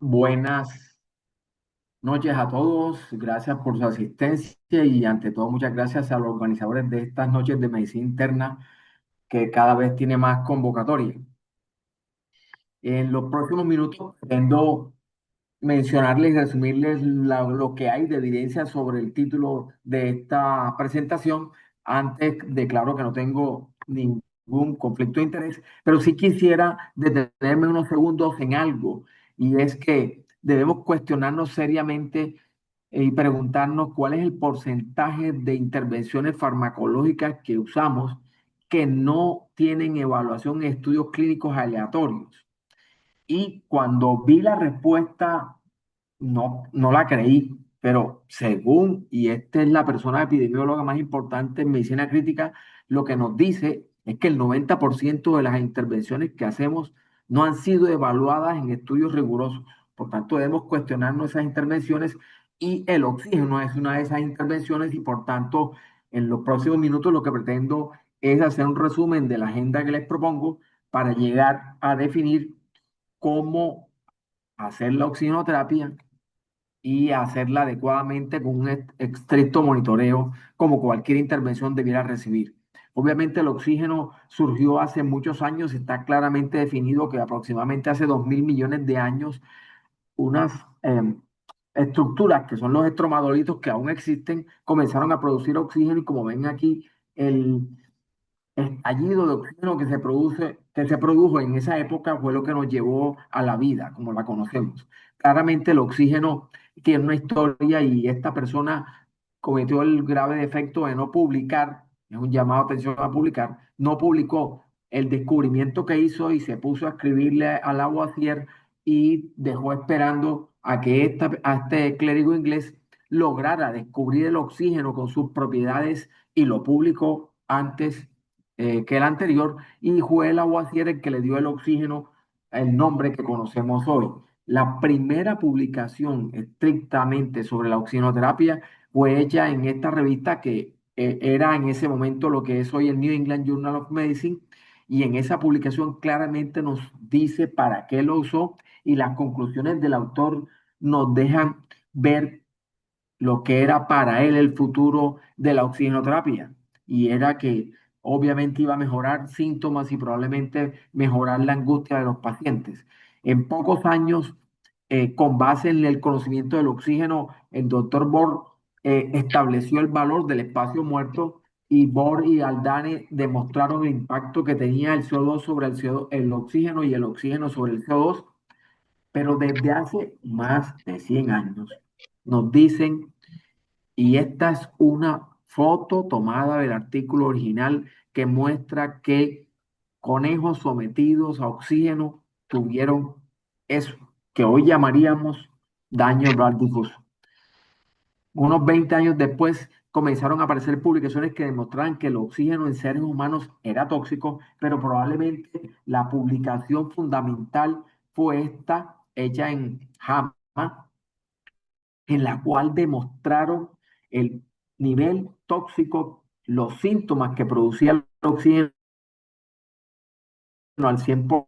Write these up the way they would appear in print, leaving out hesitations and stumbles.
Buenas noches a todos, gracias por su asistencia y ante todo muchas gracias a los organizadores de estas noches de medicina interna que cada vez tiene más convocatoria. En los próximos minutos pretendo mencionarles y resumirles lo que hay de evidencia sobre el título de esta presentación. Antes declaro que no tengo ningún conflicto de interés, pero sí quisiera detenerme unos segundos en algo, y es que debemos cuestionarnos seriamente y preguntarnos cuál es el porcentaje de intervenciones farmacológicas que usamos que no tienen evaluación en estudios clínicos aleatorios. Y cuando vi la respuesta, no la creí, pero según, y esta es la persona epidemióloga más importante en medicina crítica, lo que nos dice es que el 90% de las intervenciones que hacemos no han sido evaluadas en estudios rigurosos. Por tanto, debemos cuestionarnos esas intervenciones y el oxígeno es una de esas intervenciones y por tanto, en los próximos minutos lo que pretendo es hacer un resumen de la agenda que les propongo para llegar a definir cómo hacer la oxigenoterapia y hacerla adecuadamente con un estricto monitoreo, como cualquier intervención debiera recibir. Obviamente el oxígeno surgió hace muchos años, está claramente definido que aproximadamente hace 2.000 millones de años unas estructuras que son los estromadolitos que aún existen comenzaron a producir oxígeno y como ven aquí el estallido de oxígeno que se produjo en esa época fue lo que nos llevó a la vida, como la conocemos. Claramente el oxígeno tiene una historia y esta persona cometió el grave defecto de no publicar, es un llamado a atención a publicar, no publicó el descubrimiento que hizo y se puso a escribirle al Lavoisier y dejó esperando a que a este clérigo inglés lograra descubrir el oxígeno con sus propiedades y lo publicó antes que el anterior, y fue Lavoisier el que le dio el oxígeno el nombre que conocemos hoy. La primera publicación estrictamente sobre la oxigenoterapia fue hecha en esta revista que era en ese momento lo que es hoy el New England Journal of Medicine, y en esa publicación claramente nos dice para qué lo usó y las conclusiones del autor nos dejan ver lo que era para él el futuro de la oxigenoterapia, y era que obviamente iba a mejorar síntomas y probablemente mejorar la angustia de los pacientes. En pocos años, con base en el conocimiento del oxígeno, el doctor Bohr estableció el valor del espacio muerto, y Bohr y Aldane demostraron el impacto que tenía el CO2 sobre el oxígeno y el oxígeno sobre el CO2, pero desde hace más de 100 años nos dicen, y esta es una foto tomada del artículo original que muestra que conejos sometidos a oxígeno tuvieron eso que hoy llamaríamos daño ocular difuso. Unos 20 años después comenzaron a aparecer publicaciones que demostraban que el oxígeno en seres humanos era tóxico, pero probablemente la publicación fundamental fue esta, hecha en JAMA, en la cual demostraron el nivel tóxico, los síntomas que producía el oxígeno al 100%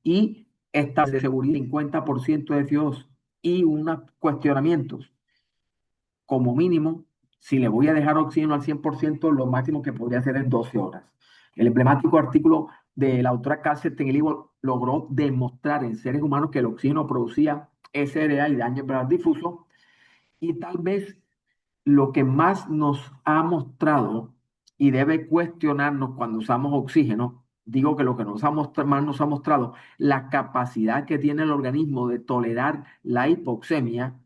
y esta de seguridad 50% de FIO2 y unos cuestionamientos, como mínimo, si le voy a dejar oxígeno al 100%, lo máximo que podría hacer es 12 horas. El emblemático artículo de la autora Calcet en el libro logró demostrar en seres humanos que el oxígeno producía SRA y daño cerebral difuso. Y tal vez lo que más nos ha mostrado y debe cuestionarnos cuando usamos oxígeno, digo que lo que más nos ha mostrado, la capacidad que tiene el organismo de tolerar la hipoxemia,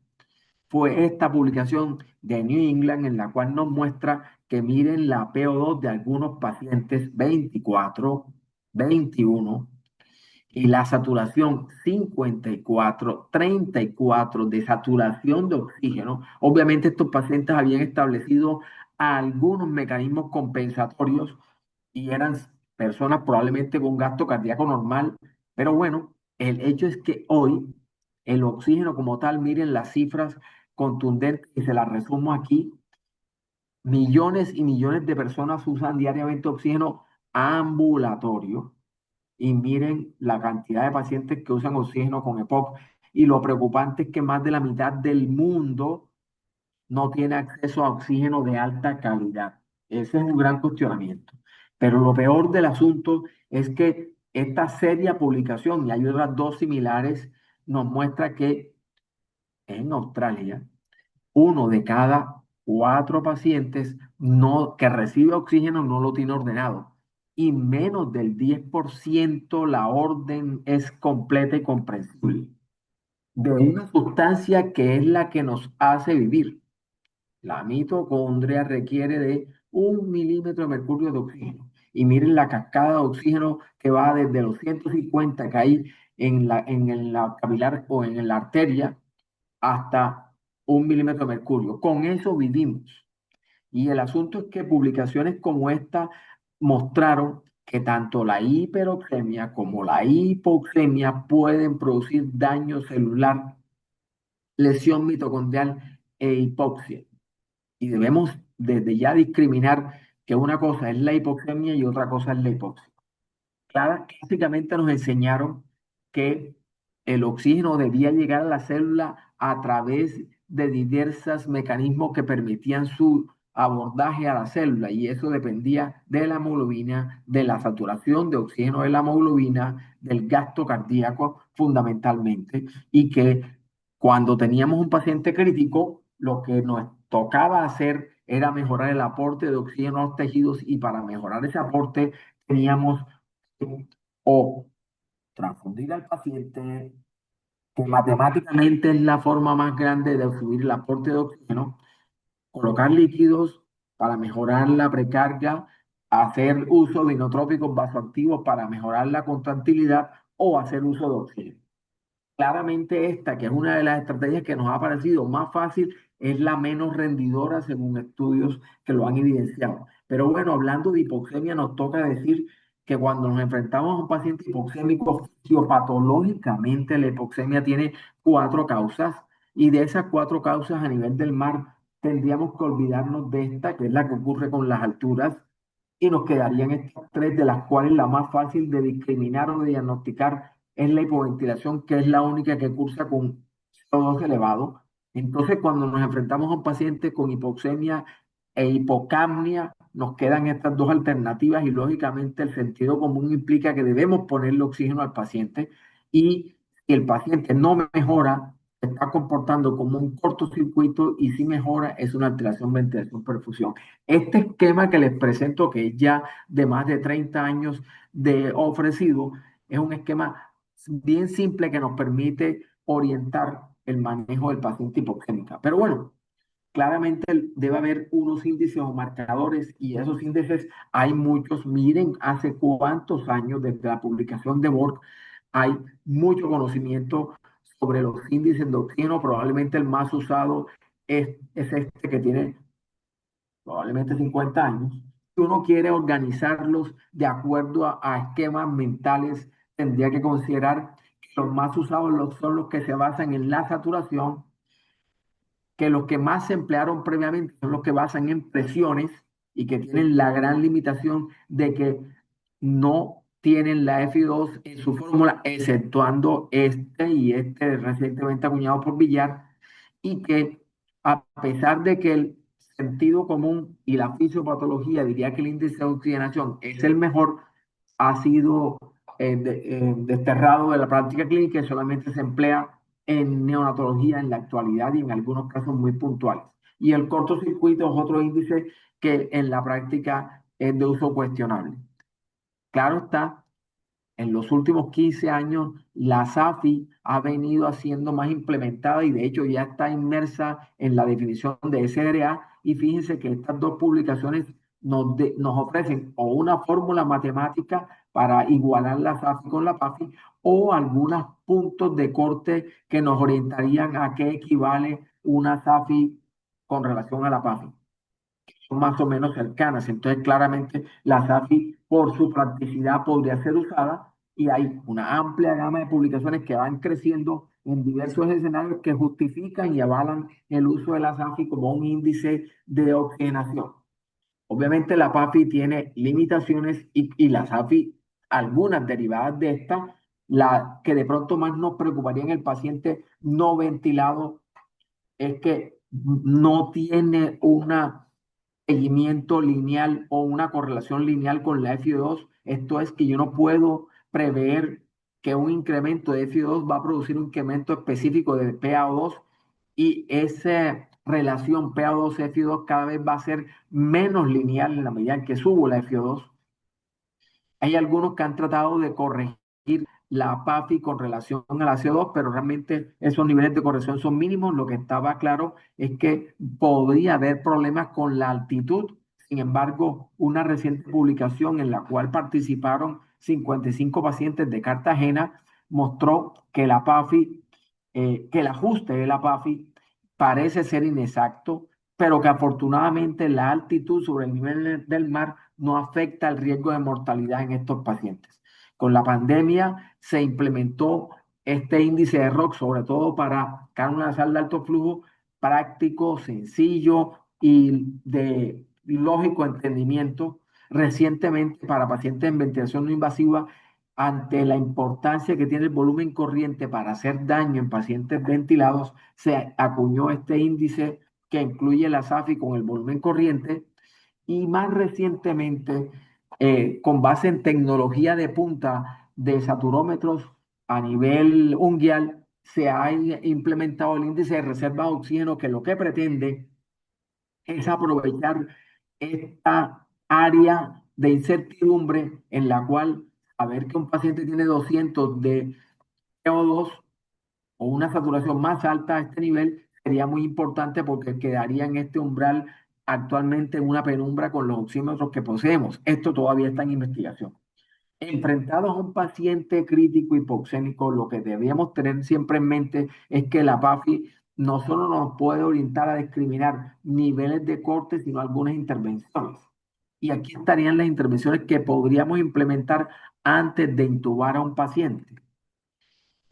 fue esta publicación de New England en la cual nos muestra que miren la PO2 de algunos pacientes 24, 21 y la saturación 54, 34 de saturación de oxígeno. Obviamente estos pacientes habían establecido algunos mecanismos compensatorios y eran personas probablemente con gasto cardíaco normal, pero bueno, el hecho es que hoy el oxígeno como tal, miren las cifras contundentes y se las resumo aquí, millones y millones de personas usan diariamente oxígeno ambulatorio, y miren la cantidad de pacientes que usan oxígeno con EPOC. Y lo preocupante es que más de la mitad del mundo no tiene acceso a oxígeno de alta calidad. Ese es un gran cuestionamiento. Pero lo peor del asunto es que esta seria publicación, y hay otras dos similares, nos muestra que en Australia, uno de cada cuatro pacientes que recibe oxígeno no lo tiene ordenado. Y menos del 10% la orden es completa y comprensible de una sustancia que es la que nos hace vivir. La mitocondria requiere de 1 milímetro de mercurio de oxígeno. Y miren la cascada de oxígeno que va desde los 150 que hay en la capilar o en la arteria hasta 1 milímetro de mercurio. Con eso vivimos. Y el asunto es que publicaciones como esta mostraron que tanto la hiperoxemia como la hipoxemia pueden producir daño celular, lesión mitocondrial e hipoxia. Y debemos desde ya discriminar que una cosa es la hipoxemia y otra cosa es la hipoxia. Básicamente nos enseñaron que el oxígeno debía llegar a la célula a través de diversos mecanismos que permitían su abordaje a la célula y eso dependía de la hemoglobina, de la saturación de oxígeno de la hemoglobina, del gasto cardíaco fundamentalmente y que cuando teníamos un paciente crítico, lo que nos tocaba hacer era mejorar el aporte de oxígeno a los tejidos y para mejorar ese aporte teníamos o transfundir al paciente, que matemáticamente es la forma más grande de subir el aporte de oxígeno, colocar líquidos para mejorar la precarga, hacer uso de inotrópicos vasoactivos para mejorar la contractilidad o hacer uso de oxígeno. Claramente esta, que es una de las estrategias que nos ha parecido más fácil, es la menos rendidora según estudios que lo han evidenciado. Pero bueno, hablando de hipoxemia, nos toca decir que cuando nos enfrentamos a un paciente hipoxémico, fisiopatológicamente la hipoxemia tiene cuatro causas y de esas cuatro causas a nivel del mar tendríamos que olvidarnos de esta, que es la que ocurre con las alturas, y nos quedarían estas tres, de las cuales la más fácil de discriminar o de diagnosticar es la hipoventilación, que es la única que cursa con CO2 elevado. Entonces, cuando nos enfrentamos a un paciente con hipoxemia e hipocapnia, nos quedan estas dos alternativas y lógicamente el sentido común implica que debemos ponerle oxígeno al paciente y si el paciente no mejora, se está comportando como un cortocircuito y si mejora es una alteración ventilación-perfusión. Este esquema que les presento, que es ya de más de 30 años de ofrecido, es un esquema bien simple que nos permite orientar el manejo del paciente hipoxémica. Pero bueno, claramente debe haber unos índices o marcadores y esos índices hay muchos. Miren, hace cuántos años desde la publicación de Borg hay mucho conocimiento sobre los índices de oxígeno. Probablemente el más usado es este que tiene probablemente 50 años. Si uno quiere organizarlos de acuerdo a esquemas mentales, tendría que considerar que los más usados son los que se basan en la saturación, que los que más se emplearon previamente son los que basan en presiones y que tienen la gran limitación de que no tienen la F2 en su fórmula, exceptuando este y este recientemente acuñado por Villar, y que a pesar de que el sentido común y la fisiopatología diría que el índice de oxigenación es el mejor, ha sido desterrado de la práctica clínica y solamente se emplea en neonatología en la actualidad y en algunos casos muy puntuales. Y el cortocircuito es otro índice que en la práctica es de uso cuestionable. Claro está, en los últimos 15 años, la SAFI ha venido haciendo más implementada y de hecho ya está inmersa en la definición de SRA. Y fíjense que estas dos publicaciones nos ofrecen o una fórmula matemática para igualar la SAFI con la PAFI o algunos puntos de corte que nos orientarían a qué equivale una SAFI con relación a la PAFI, son más o menos cercanas. Entonces, claramente, la SAFI, por su practicidad, podría ser usada y hay una amplia gama de publicaciones que van creciendo en diversos escenarios que justifican y avalan el uso de la SAFI como un índice de oxigenación. Obviamente, la PAFI tiene limitaciones y la SAFI algunas derivadas de esta, la que de pronto más nos preocuparía en el paciente no ventilado es que no tiene un seguimiento lineal o una correlación lineal con la FIO2. Esto es que yo no puedo prever que un incremento de FIO2 va a producir un incremento específico de PaO2 y esa relación PaO2-FIO2 cada vez va a ser menos lineal en la medida en que subo la FIO2. Hay algunos que han tratado de corregir la PAFI con relación a la CO2, pero realmente esos niveles de corrección son mínimos. Lo que estaba claro es que podría haber problemas con la altitud. Sin embargo, una reciente publicación en la cual participaron 55 pacientes de Cartagena mostró que la PAFI, que el ajuste de la PAFI parece ser inexacto, pero que afortunadamente la altitud sobre el nivel del mar no afecta el riesgo de mortalidad en estos pacientes. Con la pandemia se implementó este índice de ROC, sobre todo para cánula nasal de alto flujo, práctico, sencillo y de lógico entendimiento. Recientemente, para pacientes en ventilación no invasiva, ante la importancia que tiene el volumen corriente para hacer daño en pacientes ventilados, se acuñó este índice que incluye la SAFI con el volumen corriente y más recientemente, con base en tecnología de punta de saturómetros a nivel mundial, se ha implementado el índice de reserva de oxígeno que lo que pretende es aprovechar esta área de incertidumbre en la cual saber que un paciente tiene 200 de CO2 o una saturación más alta a este nivel sería muy importante porque quedaría en este umbral actualmente en una penumbra con los oxímetros que poseemos. Esto todavía está en investigación. Enfrentados a un paciente crítico hipoxémico, lo que debíamos tener siempre en mente es que la PAFI no solo nos puede orientar a discriminar niveles de corte, sino algunas intervenciones. Y aquí estarían las intervenciones que podríamos implementar antes de intubar a un paciente.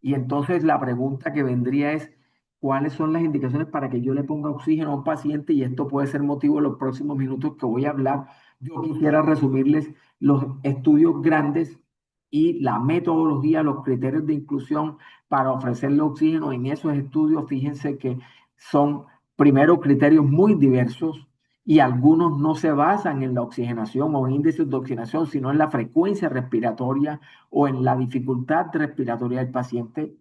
Y entonces la pregunta que vendría es, ¿cuáles son las indicaciones para que yo le ponga oxígeno a un paciente? Y esto puede ser motivo de los próximos minutos que voy a hablar. Yo quisiera resumirles los estudios grandes y la metodología, los criterios de inclusión para ofrecerle oxígeno. En esos estudios, fíjense que son primero criterios muy diversos y algunos no se basan en la oxigenación o índices de oxigenación, sino en la frecuencia respiratoria o en la dificultad respiratoria del paciente.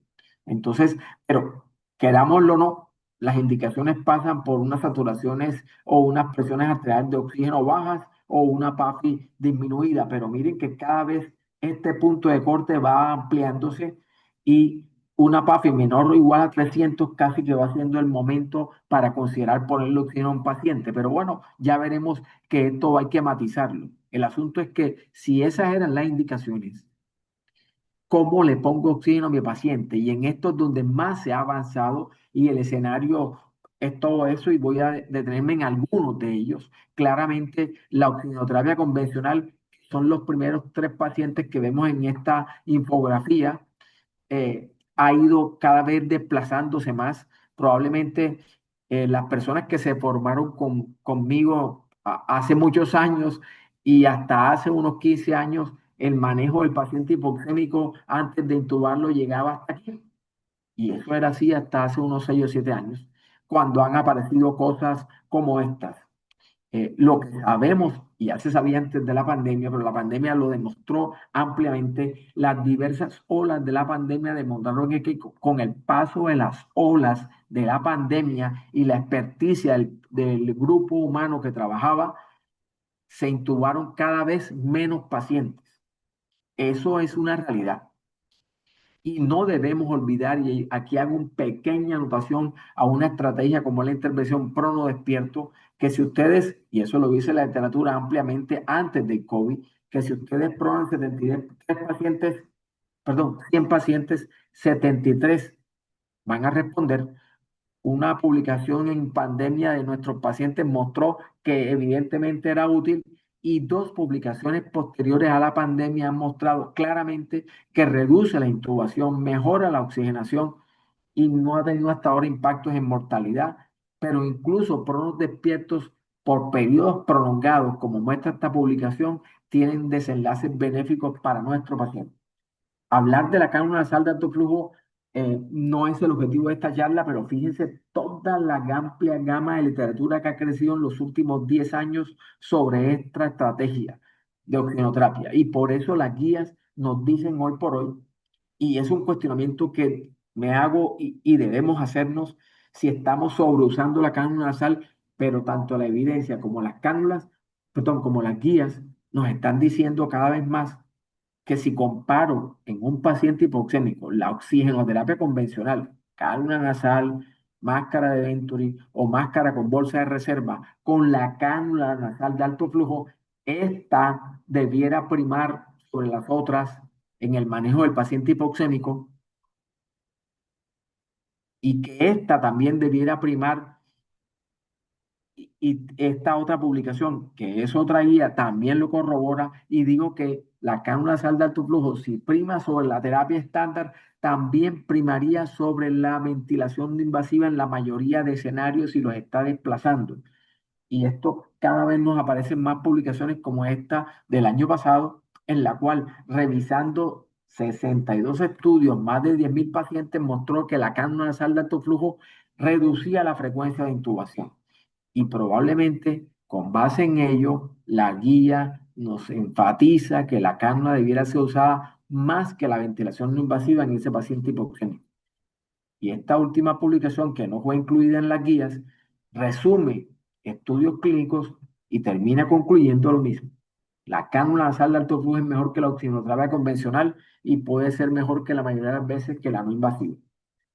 Entonces, pero querámoslo o no, las indicaciones pasan por unas saturaciones o unas presiones arteriales de oxígeno bajas o una PAFI disminuida, pero miren que cada vez este punto de corte va ampliándose y una PAFI menor o igual a 300 casi que va siendo el momento para considerar ponerle oxígeno a un paciente. Pero bueno, ya veremos que esto hay que matizarlo. El asunto es que si esas eran las indicaciones, cómo le pongo oxígeno a mi paciente. Y en esto es donde más se ha avanzado y el escenario es todo eso y voy a detenerme en algunos de ellos. Claramente la oxigenoterapia convencional son los primeros tres pacientes que vemos en esta infografía, ha ido cada vez desplazándose más. Probablemente las personas que se formaron conmigo hace muchos años y hasta hace unos 15 años, el manejo del paciente hipoxémico antes de intubarlo llegaba hasta aquí. Y eso era así hasta hace unos 6 o 7 años, cuando han aparecido cosas como estas. Lo que sabemos, y ya se sabía antes de la pandemia, pero la pandemia lo demostró ampliamente, las diversas olas de la pandemia demostraron que con el paso de las olas de la pandemia y la experticia del grupo humano que trabajaba, se intubaron cada vez menos pacientes. Eso es una realidad. Y no debemos olvidar, y aquí hago una pequeña anotación a una estrategia como la intervención prono despierto, que si ustedes, y eso lo dice la literatura ampliamente antes del COVID, que si ustedes proban 73 pacientes, perdón, 100 pacientes, 73 van a responder. Una publicación en pandemia de nuestros pacientes mostró que evidentemente era útil y dos publicaciones posteriores a la pandemia han mostrado claramente que reduce la intubación, mejora la oxigenación y no ha tenido hasta ahora impactos en mortalidad, pero incluso pronos despiertos por periodos prolongados, como muestra esta publicación, tienen desenlaces benéficos para nuestro paciente. Hablar de la cánula nasal de alto flujo no es el objetivo de esta charla, pero fíjense toda la amplia gama de literatura que ha crecido en los últimos 10 años sobre esta estrategia de oxigenoterapia. Y por eso las guías nos dicen hoy por hoy, y es un cuestionamiento que me hago y debemos hacernos si estamos sobreusando la cánula nasal, pero tanto la evidencia como las cánulas, perdón, como las guías nos están diciendo cada vez más que si comparo en un paciente hipoxémico la oxigenoterapia convencional, cánula nasal, máscara de Venturi o máscara con bolsa de reserva, con la cánula nasal de alto flujo, esta debiera primar sobre las otras en el manejo del paciente hipoxémico y que esta también debiera primar y esta otra publicación, que es otra guía, también lo corrobora y digo que la cánula nasal de alto flujo, si prima sobre la terapia estándar, también primaría sobre la ventilación no invasiva en la mayoría de escenarios y los está desplazando. Y esto cada vez nos aparecen más publicaciones como esta del año pasado, en la cual revisando 62 estudios, más de 10.000 pacientes, mostró que la cánula nasal de alto flujo reducía la frecuencia de intubación y probablemente con base en ello, la guía nos enfatiza que la cánula debiera ser usada más que la ventilación no invasiva en ese paciente hipoxémico. Y esta última publicación, que no fue incluida en las guías, resume estudios clínicos y termina concluyendo lo mismo. La cánula nasal de alto flujo es mejor que la oxigenoterapia convencional y puede ser mejor que la mayoría de las veces que la no invasiva.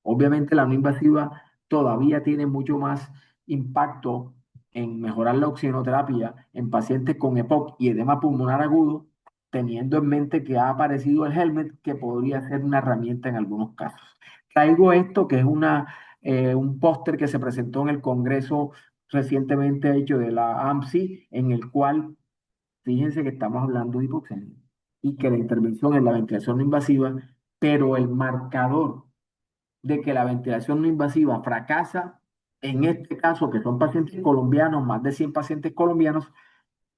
Obviamente la no invasiva todavía tiene mucho más impacto en mejorar la oxigenoterapia en pacientes con EPOC y edema pulmonar agudo, teniendo en mente que ha aparecido el helmet, que podría ser una herramienta en algunos casos. Traigo esto, que es un póster que se presentó en el Congreso recientemente hecho de la AMSI, en el cual, fíjense que estamos hablando de hipoxemia y que la intervención es la ventilación no invasiva, pero el marcador de que la ventilación no invasiva fracasa, en este caso, que son pacientes colombianos, más de 100 pacientes colombianos,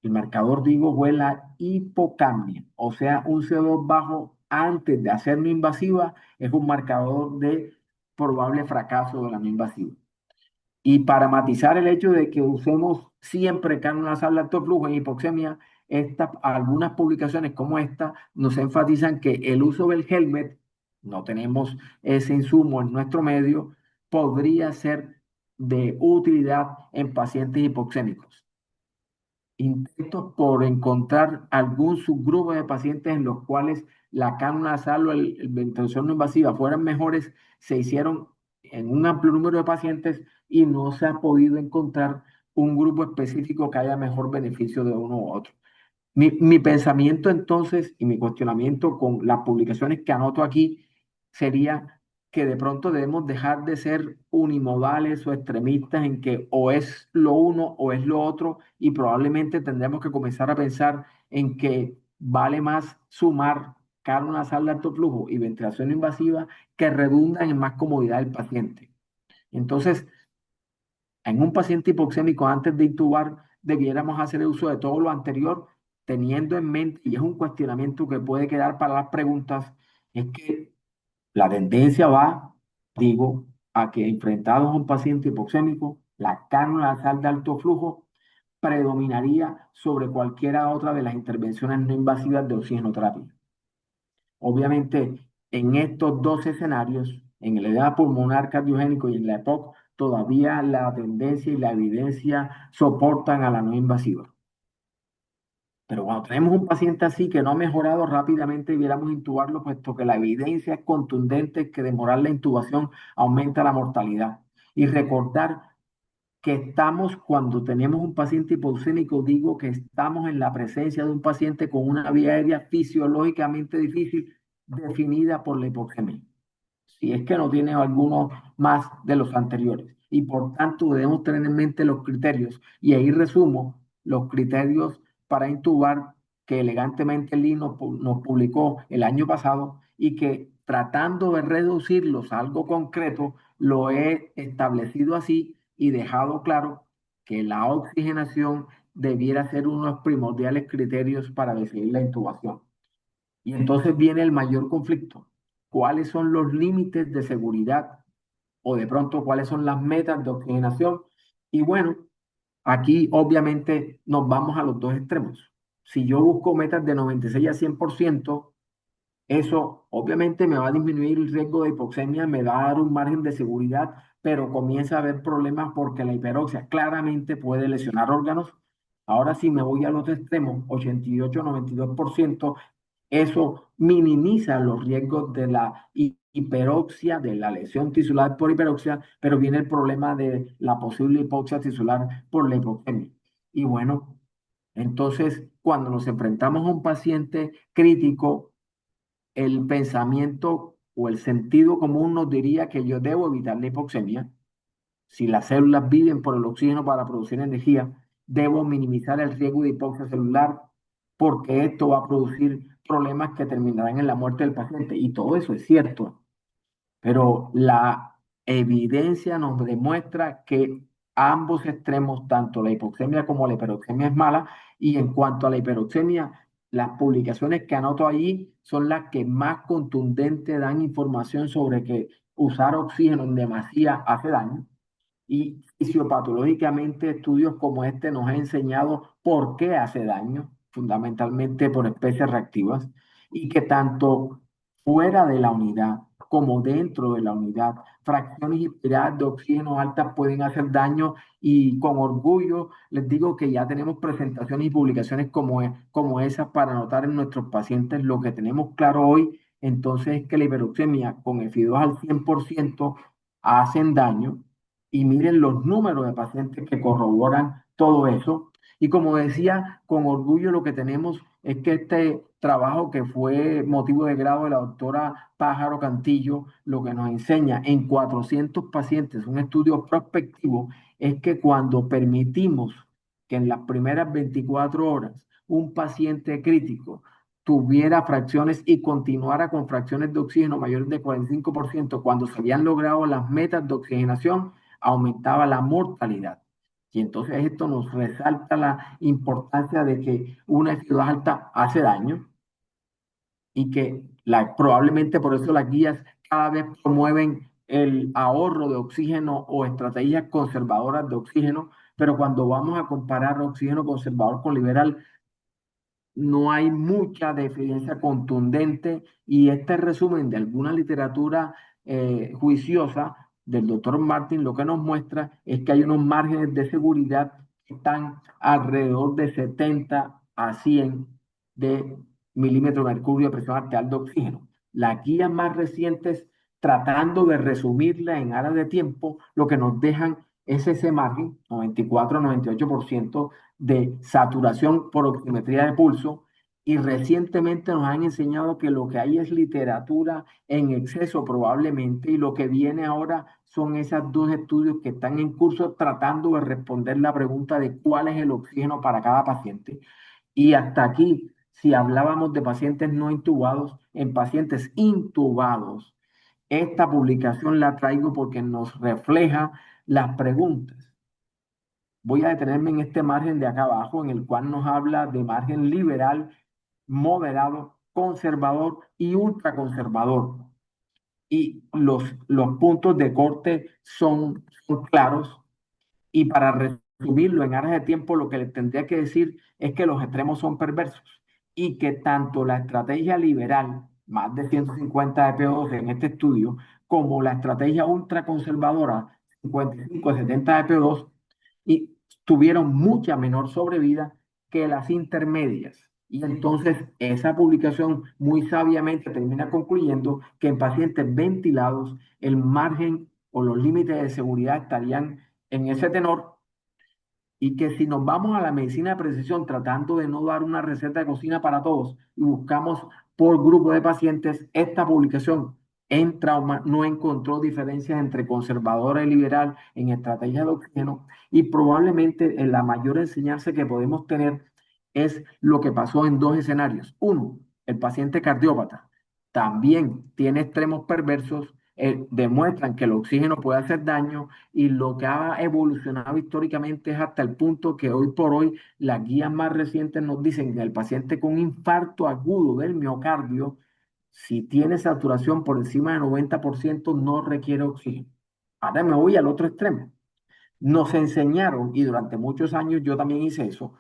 el marcador, digo, fue la hipocamia, o sea, un CO2 bajo antes de hacer no invasiva es un marcador de probable fracaso de la no invasiva. Y para matizar el hecho de que usemos siempre cánula nasal de alto flujo en hipoxemia, algunas publicaciones como esta nos enfatizan que el uso del helmet, no tenemos ese insumo en nuestro medio, podría ser de utilidad en pacientes hipoxémicos. Intentos por encontrar algún subgrupo de pacientes en los cuales la cánula nasal o el ventilación no invasiva fueran mejores se hicieron en un amplio número de pacientes y no se ha podido encontrar un grupo específico que haya mejor beneficio de uno u otro. Mi pensamiento entonces y mi cuestionamiento con las publicaciones que anoto aquí sería que de pronto debemos dejar de ser unimodales o extremistas en que o es lo uno o es lo otro y probablemente tendremos que comenzar a pensar en que vale más sumar cánula nasal de alto flujo y ventilación invasiva que redundan en más comodidad del paciente. Entonces, en un paciente hipoxémico, antes de intubar, debiéramos hacer uso de todo lo anterior, teniendo en mente, y es un cuestionamiento que puede quedar para las preguntas, es que la tendencia va, digo, a que enfrentados a un paciente hipoxémico, la cánula nasal de alto flujo predominaría sobre cualquiera otra de las intervenciones no invasivas de oxigenoterapia. Obviamente, en estos dos escenarios, en el edema pulmonar cardiogénico y en la EPOC, todavía la tendencia y la evidencia soportan a la no invasiva. Pero cuando tenemos un paciente así que no ha mejorado rápidamente, debiéramos intubarlo, puesto que la evidencia es contundente que demorar la intubación aumenta la mortalidad. Y recordar que estamos, cuando tenemos un paciente hipoxémico, digo que estamos en la presencia de un paciente con una vía aérea fisiológicamente difícil definida por la hipoxemia, si es que no tiene alguno más de los anteriores. Y por tanto debemos tener en mente los criterios. Y ahí resumo los criterios para intubar que elegantemente el INO nos publicó el año pasado y que tratando de reducirlos a algo concreto, lo he establecido así y dejado claro que la oxigenación debiera ser uno de los primordiales criterios para decidir la intubación. Y entonces viene el mayor conflicto. ¿Cuáles son los límites de seguridad o de pronto cuáles son las metas de oxigenación? Y bueno, aquí obviamente nos vamos a los dos extremos. Si yo busco metas de 96 a 100%, eso obviamente me va a disminuir el riesgo de hipoxemia, me va a dar un margen de seguridad, pero comienza a haber problemas porque la hiperoxia claramente puede lesionar órganos. Ahora si me voy al otro extremo, 88-92%, eso minimiza los riesgos de la hiperoxia, de la lesión tisular por hiperoxia, pero viene el problema de la posible hipoxia tisular por la hipoxemia. Y bueno, entonces cuando nos enfrentamos a un paciente crítico, el pensamiento o el sentido común nos diría que yo debo evitar la hipoxemia. Si las células viven por el oxígeno para producir energía, debo minimizar el riesgo de hipoxia celular porque esto va a producir problemas que terminarán en la muerte del paciente. Y todo eso es cierto. Pero la evidencia nos demuestra que ambos extremos, tanto la hipoxemia como la hiperoxemia es mala, y en cuanto a la hiperoxemia, las publicaciones que anoto allí son las que más contundente dan información sobre que usar oxígeno en demasía hace daño. Y fisiopatológicamente estudios como este nos han enseñado por qué hace daño, fundamentalmente por especies reactivas, y que tanto fuera de la unidad como dentro de la unidad, fracciones inspiradas de oxígeno altas pueden hacer daño y con orgullo les digo que ya tenemos presentaciones y publicaciones como esas para anotar en nuestros pacientes. Lo que tenemos claro hoy entonces es que la hiperoxemia con F2 al 100% hacen daño y miren los números de pacientes que corroboran todo eso. Y como decía, con orgullo lo que tenemos es que este trabajo que fue motivo de grado de la doctora Pájaro Cantillo, lo que nos enseña en 400 pacientes, un estudio prospectivo, es que cuando permitimos que en las primeras 24 horas un paciente crítico tuviera fracciones y continuara con fracciones de oxígeno mayores de 45% cuando se habían logrado las metas de oxigenación, aumentaba la mortalidad. Y entonces esto nos resalta la importancia de que una F2 alta hace daño y que probablemente por eso las guías cada vez promueven el ahorro de oxígeno o estrategias conservadoras de oxígeno, pero cuando vamos a comparar oxígeno conservador con liberal, no hay mucha evidencia contundente y este resumen de alguna literatura juiciosa del doctor Martin lo que nos muestra es que hay unos márgenes de seguridad que están alrededor de 70 a 100 de milímetros de mercurio de presión arterial de oxígeno. Las guías más recientes, tratando de resumirla en áreas de tiempo, lo que nos dejan es ese margen, 94-98% de saturación por oximetría de pulso, y recientemente nos han enseñado que lo que hay es literatura en exceso probablemente, y lo que viene ahora son esos dos estudios que están en curso tratando de responder la pregunta de cuál es el oxígeno para cada paciente. Y hasta aquí, si hablábamos de pacientes no intubados, en pacientes intubados, esta publicación la traigo porque nos refleja las preguntas. Voy a detenerme en este margen de acá abajo, en el cual nos habla de margen liberal, moderado, conservador y ultraconservador. Y los puntos de corte son claros. Y para resumirlo en áreas de tiempo, lo que les tendría que decir es que los extremos son perversos y que tanto la estrategia liberal, más de 150 de PO2 en este estudio, como la estrategia ultraconservadora, 55 de 70 de PO2, y tuvieron mucha menor sobrevida que las intermedias. Y entonces esa publicación muy sabiamente termina concluyendo que en pacientes ventilados el margen o los límites de seguridad estarían en ese tenor y que si nos vamos a la medicina de precisión tratando de no dar una receta de cocina para todos y buscamos por grupo de pacientes, esta publicación en trauma no encontró diferencias entre conservadora y liberal en estrategia de oxígeno y probablemente la mayor enseñanza que podemos tener es lo que pasó en dos escenarios. Uno, el paciente cardiópata también tiene extremos perversos demuestran que el oxígeno puede hacer daño y lo que ha evolucionado históricamente es hasta el punto que hoy por hoy las guías más recientes nos dicen que el paciente con infarto agudo del miocardio, si tiene saturación por encima de 90%, no requiere oxígeno. Ahora me voy al otro extremo. Nos enseñaron, y durante muchos años yo también hice eso,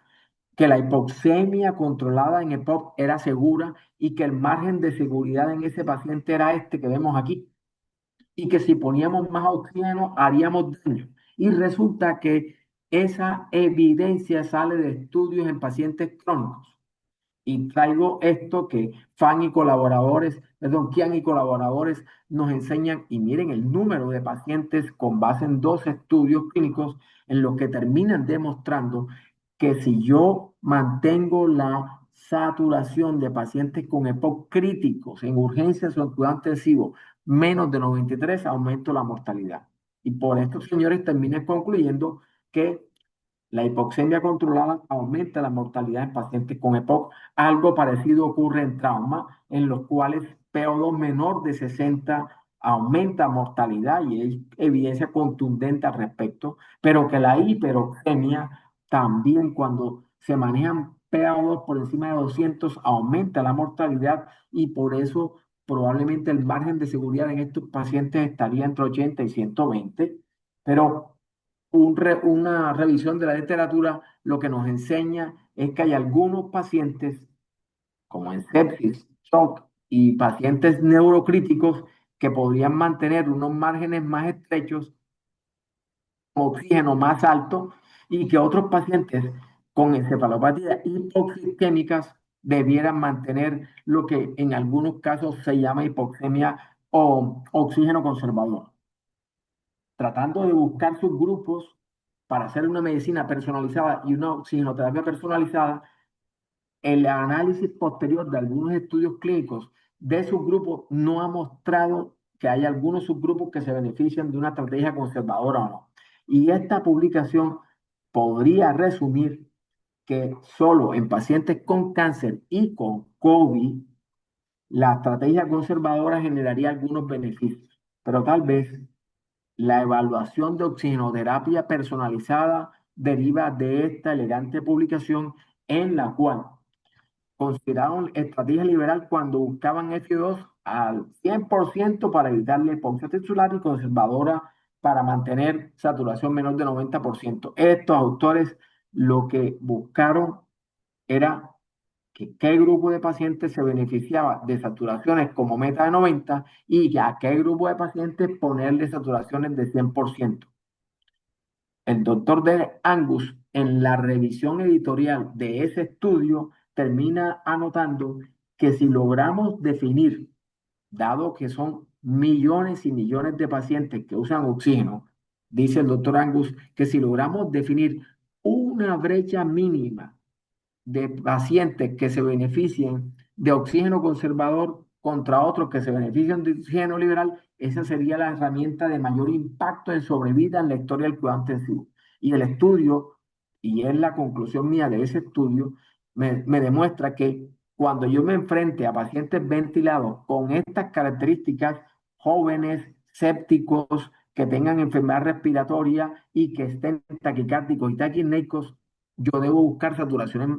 que la hipoxemia controlada en EPOC era segura y que el margen de seguridad en ese paciente era este que vemos aquí, y que si poníamos más oxígeno haríamos daño. Y resulta que esa evidencia sale de estudios en pacientes crónicos. Y traigo esto que Kian y colaboradores nos enseñan, y miren el número de pacientes con base en dos estudios clínicos en los que terminan demostrando que si yo mantengo la saturación de pacientes con EPOC críticos en urgencias o en cuidado intensivo menos de 93, aumento la mortalidad. Y por estos señores terminan concluyendo que la hipoxemia controlada aumenta la mortalidad en pacientes con EPOC. Algo parecido ocurre en trauma, en los cuales PO2 menor de 60 aumenta mortalidad y hay evidencia contundente al respecto, pero que la hiperoxemia también cuando se manejan PO2 por encima de 200 aumenta la mortalidad y por eso probablemente el margen de seguridad en estos pacientes estaría entre 80 y 120, pero una revisión de la literatura lo que nos enseña es que hay algunos pacientes, como en sepsis, shock y pacientes neurocríticos, que podrían mantener unos márgenes más estrechos, oxígeno más alto, y que otros pacientes con encefalopatías hipoxicémicas debieran mantener lo que en algunos casos se llama hipoxemia o oxígeno conservador, tratando de buscar subgrupos para hacer una medicina personalizada y una oxigenoterapia personalizada. El análisis posterior de algunos estudios clínicos de subgrupos no ha mostrado que hay algunos subgrupos que se benefician de una estrategia conservadora o no. Y esta publicación podría resumir que solo en pacientes con cáncer y con COVID, la estrategia conservadora generaría algunos beneficios, pero tal vez la evaluación de oxigenoterapia personalizada deriva de esta elegante publicación en la cual consideraron estrategia liberal cuando buscaban F2 al 100% para evitar la hipoxia tisular y conservadora para mantener saturación menor de 90%. Estos autores lo que buscaron era que qué grupo de pacientes se beneficiaba de saturaciones como meta de 90 y a qué grupo de pacientes ponerle saturaciones de 100%. El doctor de Angus, en la revisión editorial de ese estudio, termina anotando que si logramos definir, dado que son millones y millones de pacientes que usan oxígeno, dice el doctor Angus, que si logramos definir una brecha mínima de pacientes que se beneficien de oxígeno conservador contra otros que se benefician de oxígeno liberal, esa sería la herramienta de mayor impacto en sobrevida en la historia del cuidado intensivo. Y el estudio, y es la conclusión mía de ese estudio, me demuestra que cuando yo me enfrente a pacientes ventilados con estas características, jóvenes, sépticos, que tengan enfermedad respiratoria y que estén taquicárdicos y taquipnéicos, yo debo buscar saturaciones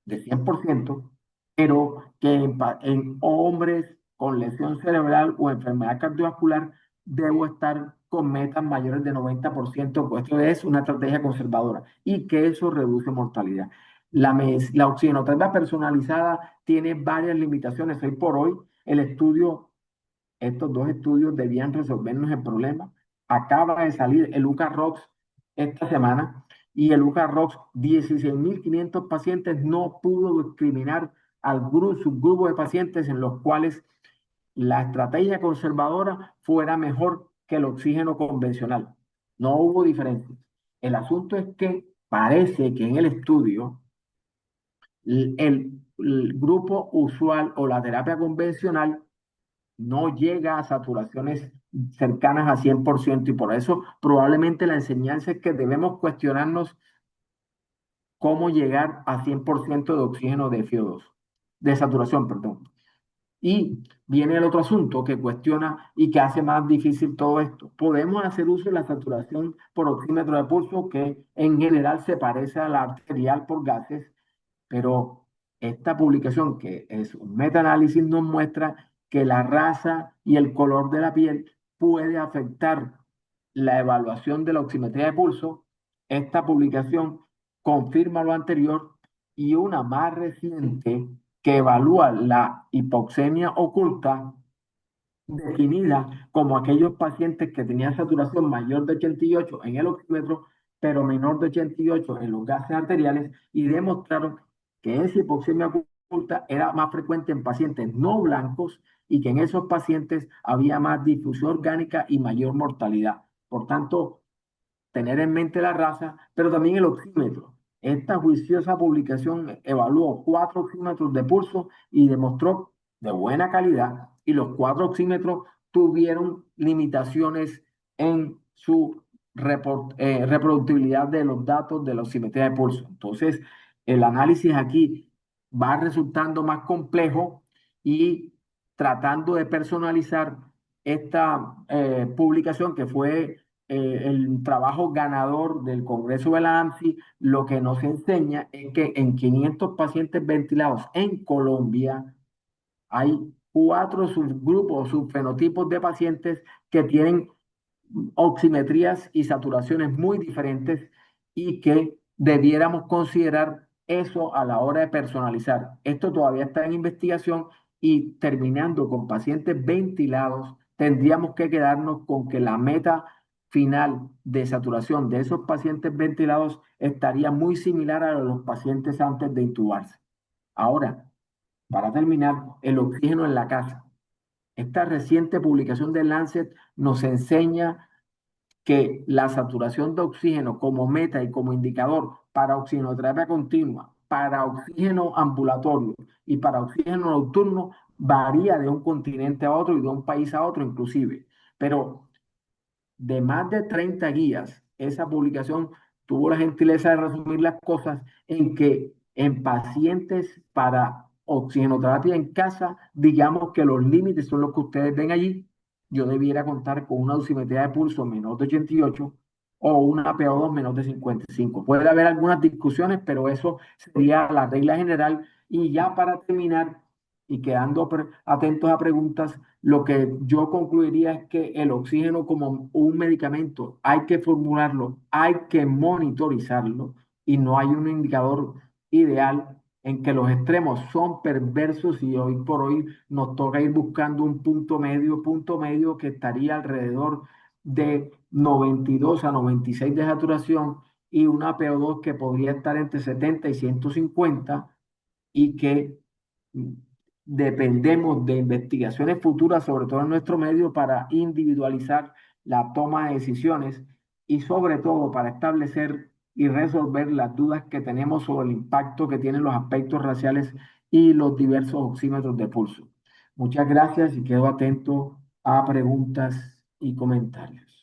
de 100%, pero que en hombres con lesión cerebral o enfermedad cardiovascular debo estar con metas mayores de 90%, pues esto es una estrategia conservadora y que eso reduce mortalidad. La oxigenoterapia personalizada tiene varias limitaciones. Hoy por hoy, estos dos estudios debían resolvernos el problema. Acaba de salir el UCA-ROX esta semana y el UCA-ROX, 16.500 pacientes, no pudo discriminar al subgrupo de pacientes en los cuales la estrategia conservadora fuera mejor que el oxígeno convencional. No hubo diferencia. El asunto es que parece que en el estudio el grupo usual o la terapia convencional no llega a saturaciones cercanas a 100% y por eso probablemente la enseñanza es que debemos cuestionarnos cómo llegar a 100% de oxígeno de FO2, de saturación, perdón. Y viene el otro asunto que cuestiona y que hace más difícil todo esto. Podemos hacer uso de la saturación por oxímetro de pulso, que en general se parece a la arterial por gases, pero esta publicación, que es un metaanálisis, nos muestra que la raza y el color de la piel puede afectar la evaluación de la oximetría de pulso. Esta publicación confirma lo anterior, y una más reciente que evalúa la hipoxemia oculta, definida como aquellos pacientes que tenían saturación mayor de 88 en el oxímetro, pero menor de 88 en los gases arteriales, y demostraron que esa hipoxemia oculta era más frecuente en pacientes no blancos y que en esos pacientes había más difusión orgánica y mayor mortalidad. Por tanto, tener en mente la raza, pero también el oxímetro. Esta juiciosa publicación evaluó 4 oxímetros de pulso y demostró de buena calidad, y los 4 oxímetros tuvieron limitaciones en su reproductibilidad de los datos de la oximetría de pulso. Entonces, el análisis aquí va resultando más complejo, y tratando de personalizar esta publicación, que fue el trabajo ganador del Congreso de la AMSI, lo que nos enseña es que en 500 pacientes ventilados en Colombia hay 4 subgrupos, subfenotipos de pacientes que tienen oximetrías y saturaciones muy diferentes, y que debiéramos considerar eso a la hora de personalizar. Esto todavía está en investigación, y terminando con pacientes ventilados, tendríamos que quedarnos con que la meta final de saturación de esos pacientes ventilados estaría muy similar a la de los pacientes antes de intubarse. Ahora, para terminar, el oxígeno en la casa. Esta reciente publicación de Lancet nos enseña que la saturación de oxígeno como meta y como indicador para oxigenoterapia continua, para oxígeno ambulatorio y para oxígeno nocturno varía de un continente a otro y de un país a otro inclusive. Pero de más de 30 guías, esa publicación tuvo la gentileza de resumir las cosas en que en pacientes para oxigenoterapia en casa, digamos que los límites son los que ustedes ven allí. Yo debiera contar con una dosimetría de pulso menor de 88 o una PO2 menor de 55. Puede haber algunas discusiones, pero eso sería la regla general. Y ya para terminar, y quedando atentos a preguntas, lo que yo concluiría es que el oxígeno como un medicamento hay que formularlo, hay que monitorizarlo, y no hay un indicador ideal, en que los extremos son perversos, y hoy por hoy nos toca ir buscando un punto medio que estaría alrededor de 92 a 96 de saturación, y una PO2 que podría estar entre 70 y 150, y que dependemos de investigaciones futuras, sobre todo en nuestro medio, para individualizar la toma de decisiones, y sobre todo para establecer y resolver las dudas que tenemos sobre el impacto que tienen los aspectos raciales y los diversos oxímetros de pulso. Muchas gracias, y quedo atento a preguntas y comentarios.